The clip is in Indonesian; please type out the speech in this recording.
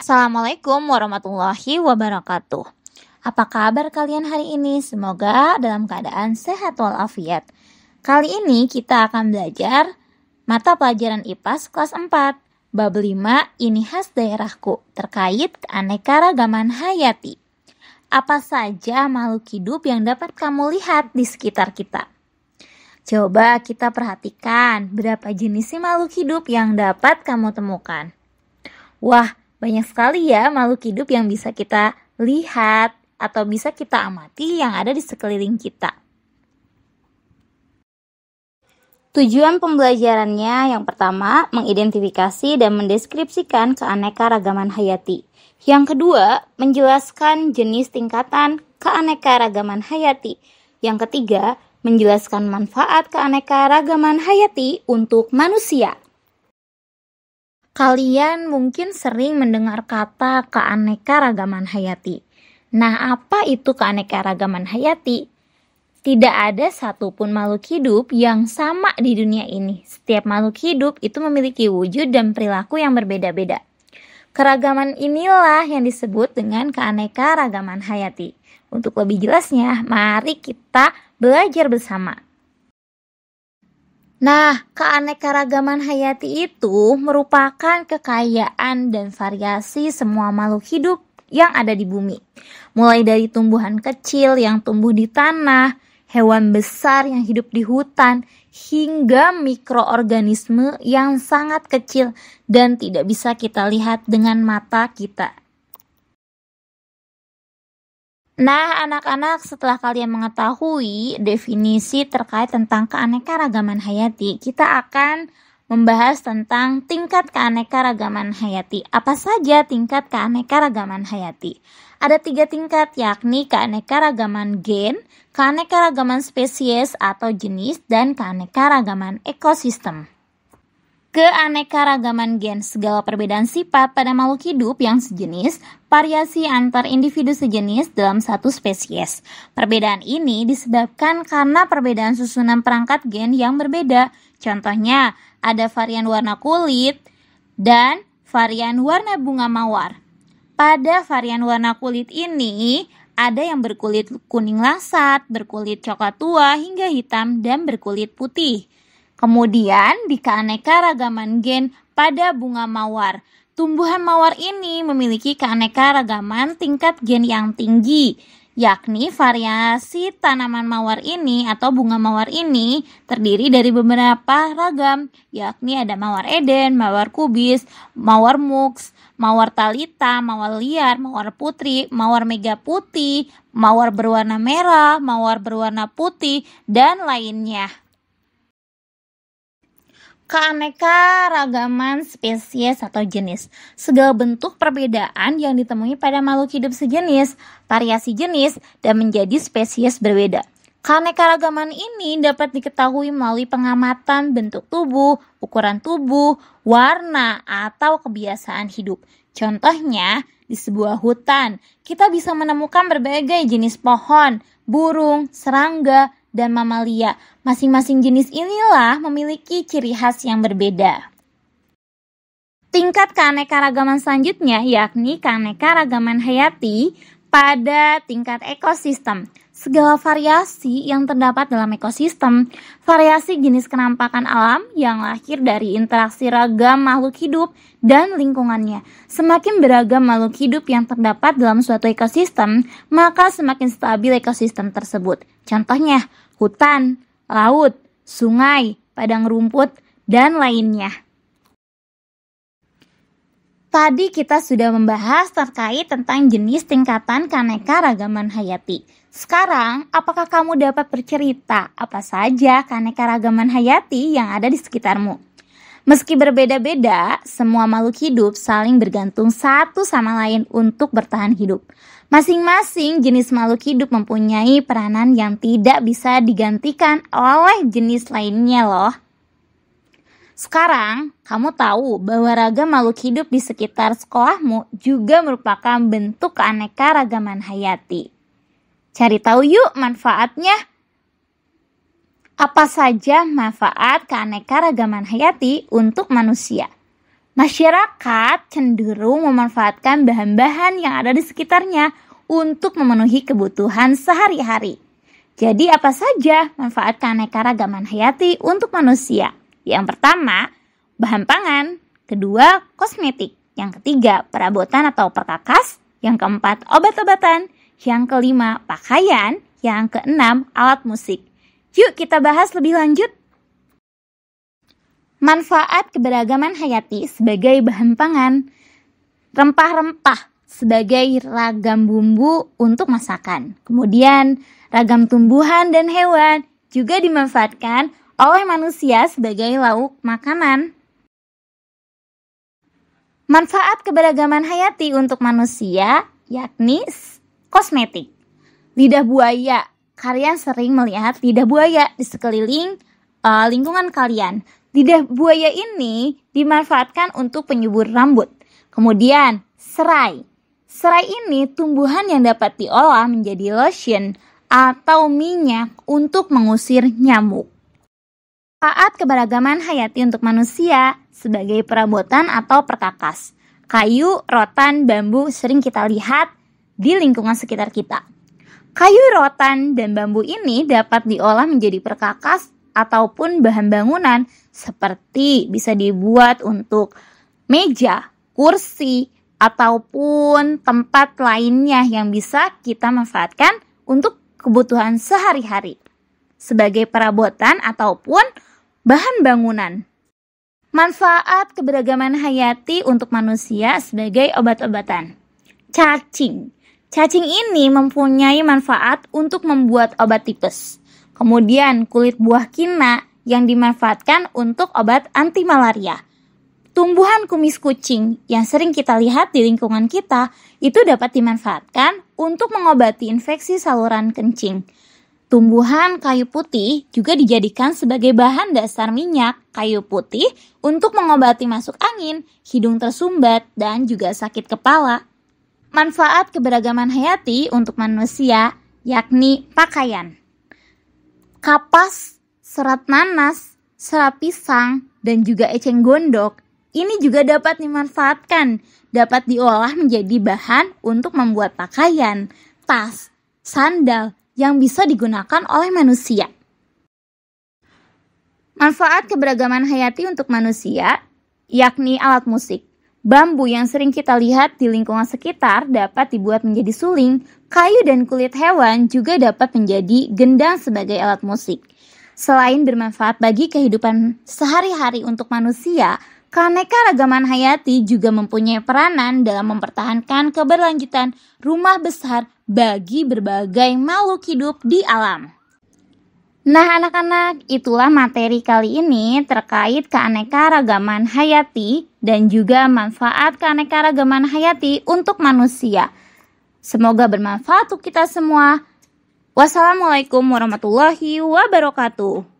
Assalamualaikum warahmatullahi wabarakatuh. Apa kabar kalian hari ini? Semoga dalam keadaan sehat walafiat. Kali ini kita akan belajar mata pelajaran IPAS kelas 4, bab 5 ini khas daerahku terkait keanekaragaman hayati. Apa saja makhluk hidup yang dapat kamu lihat di sekitar kita? Coba kita perhatikan berapa jenis makhluk hidup yang dapat kamu temukan. Wah, banyak sekali ya makhluk hidup yang bisa kita lihat atau bisa kita amati yang ada di sekeliling kita. Tujuan pembelajarannya yang pertama, mengidentifikasi dan mendeskripsikan keanekaragaman hayati. Yang kedua, menjelaskan jenis tingkatan keanekaragaman hayati. Yang ketiga, menjelaskan manfaat keanekaragaman hayati untuk manusia. Kalian mungkin sering mendengar kata keanekaragaman hayati. Nah, apa itu keanekaragaman hayati? Tidak ada satupun makhluk hidup yang sama di dunia ini. Setiap makhluk hidup itu memiliki wujud dan perilaku yang berbeda-beda. Keragaman inilah yang disebut dengan keanekaragaman hayati. Untuk lebih jelasnya, mari kita belajar bersama. Nah, keanekaragaman hayati itu merupakan kekayaan dan variasi semua makhluk hidup yang ada di bumi. Mulai dari tumbuhan kecil yang tumbuh di tanah, hewan besar yang hidup di hutan, hingga mikroorganisme yang sangat kecil dan tidak bisa kita lihat dengan mata kita. Nah, anak-anak, setelah kalian mengetahui definisi terkait tentang keanekaragaman hayati, kita akan membahas tentang tingkat keanekaragaman hayati. Apa saja tingkat keanekaragaman hayati? Ada 3 tingkat, yakni keanekaragaman gen, keanekaragaman spesies atau jenis, dan keanekaragaman ekosistem. Keanekaragaman gen, segala perbedaan sifat pada makhluk hidup yang sejenis, variasi antar individu sejenis dalam satu spesies. Perbedaan ini disebabkan karena perbedaan susunan perangkat gen yang berbeda. Contohnya, ada varian warna kulit dan varian warna bunga mawar. Pada varian warna kulit ini, ada yang berkulit kuning langsat, berkulit coklat tua hingga hitam, dan berkulit putih. Kemudian di keanekaragaman gen pada bunga mawar. Tumbuhan mawar ini memiliki keanekaragaman tingkat gen yang tinggi, yakni variasi tanaman mawar ini atau bunga mawar ini terdiri dari beberapa ragam, yakni ada mawar eden, mawar kubis, mawar mux, mawar talita, mawar liar, mawar putri, mawar mega putih, mawar berwarna merah, mawar berwarna putih, dan lainnya. Keanekaragaman spesies atau jenis, segala bentuk perbedaan yang ditemui pada makhluk hidup sejenis, variasi jenis, dan menjadi spesies berbeda. Keanekaragaman ini dapat diketahui melalui pengamatan bentuk tubuh, ukuran tubuh, warna, atau kebiasaan hidup. Contohnya, di sebuah hutan, kita bisa menemukan berbagai jenis pohon, burung, serangga, dan mamalia. Masing-masing jenis inilah memiliki ciri khas yang berbeda. Tingkat keanekaragaman selanjutnya yakni keanekaragaman hayati pada tingkat ekosistem. Segala variasi yang terdapat dalam ekosistem, variasi jenis kenampakan alam yang lahir dari interaksi ragam makhluk hidup dan lingkungannya. Semakin beragam makhluk hidup yang terdapat dalam suatu ekosistem, maka semakin stabil ekosistem tersebut. Contohnya, hutan, laut, sungai, padang rumput, dan lainnya. Tadi kita sudah membahas terkait tentang jenis tingkatan keanekaragaman hayati. Sekarang, apakah kamu dapat bercerita apa saja keanekaragaman hayati yang ada di sekitarmu? Meski berbeda-beda, semua makhluk hidup saling bergantung satu sama lain untuk bertahan hidup. Masing-masing jenis makhluk hidup mempunyai peranan yang tidak bisa digantikan oleh jenis lainnya loh. Sekarang, kamu tahu bahwa ragam makhluk hidup di sekitar sekolahmu juga merupakan bentuk keanekaragaman hayati. Cari tahu yuk manfaatnya. Apa saja manfaat keanekaragaman hayati untuk manusia? Masyarakat cenderung memanfaatkan bahan-bahan yang ada di sekitarnya untuk memenuhi kebutuhan sehari-hari. Jadi apa saja manfaat keanekaragaman hayati untuk manusia? Yang pertama, bahan pangan. Kedua, kosmetik. Yang ketiga, perabotan atau perkakas. Yang keempat, obat-obatan. Yang kelima, pakaian. Yang keenam, alat musik. Yuk kita bahas lebih lanjut. Manfaat keberagaman hayati sebagai bahan pangan. Rempah-rempah sebagai ragam bumbu untuk masakan. Kemudian, ragam tumbuhan dan hewan juga dimanfaatkan oleh manusia sebagai lauk makanan. Manfaat keberagaman hayati untuk manusia yakni kosmetik. Lidah buaya. Kalian sering melihat lidah buaya di sekeliling lingkungan kalian. Lidah buaya ini dimanfaatkan untuk penyubur rambut. Kemudian, serai. Serai ini tumbuhan yang dapat diolah menjadi lotion atau minyak untuk mengusir nyamuk. Manfaat keberagaman hayati untuk manusia sebagai perabotan atau perkakas. Kayu, rotan, bambu sering kita lihat di lingkungan sekitar kita. Kayu, rotan, dan bambu ini dapat diolah menjadi perkakas ataupun bahan bangunan seperti bisa dibuat untuk meja, kursi, ataupun tempat lainnya yang bisa kita manfaatkan untuk kebutuhan sehari-hari sebagai perabotan ataupun bahan bangunan. Manfaat keberagaman hayati untuk manusia sebagai obat-obatan. Cacing. Cacing ini mempunyai manfaat untuk membuat obat tipes. Kemudian kulit buah kina yang dimanfaatkan untuk obat anti malaria. Tumbuhan kumis kucing yang sering kita lihat di lingkungan kita itu dapat dimanfaatkan untuk mengobati infeksi saluran kencing. Tumbuhan kayu putih juga dijadikan sebagai bahan dasar minyak kayu putih untuk mengobati masuk angin, hidung tersumbat, dan juga sakit kepala. Manfaat keberagaman hayati untuk manusia yakni pakaian. Kapas, serat nanas, serat pisang, dan juga eceng gondok ini juga dapat dimanfaatkan, dapat diolah menjadi bahan untuk membuat pakaian, tas, sandal yang bisa digunakan oleh manusia. Manfaat keberagaman hayati untuk manusia yakni alat musik. Bambu yang sering kita lihat di lingkungan sekitar dapat dibuat menjadi suling, kayu dan kulit hewan juga dapat menjadi gendang sebagai alat musik. Selain bermanfaat bagi kehidupan sehari-hari untuk manusia, keanekaragaman hayati juga mempunyai peranan dalam mempertahankan keberlanjutan rumah besar bagi berbagai makhluk hidup di alam. Nah anak-anak, itulah materi kali ini terkait keanekaragaman hayati dan juga manfaat keanekaragaman hayati untuk manusia. Semoga bermanfaat untuk kita semua. Wassalamualaikum warahmatullahi wabarakatuh.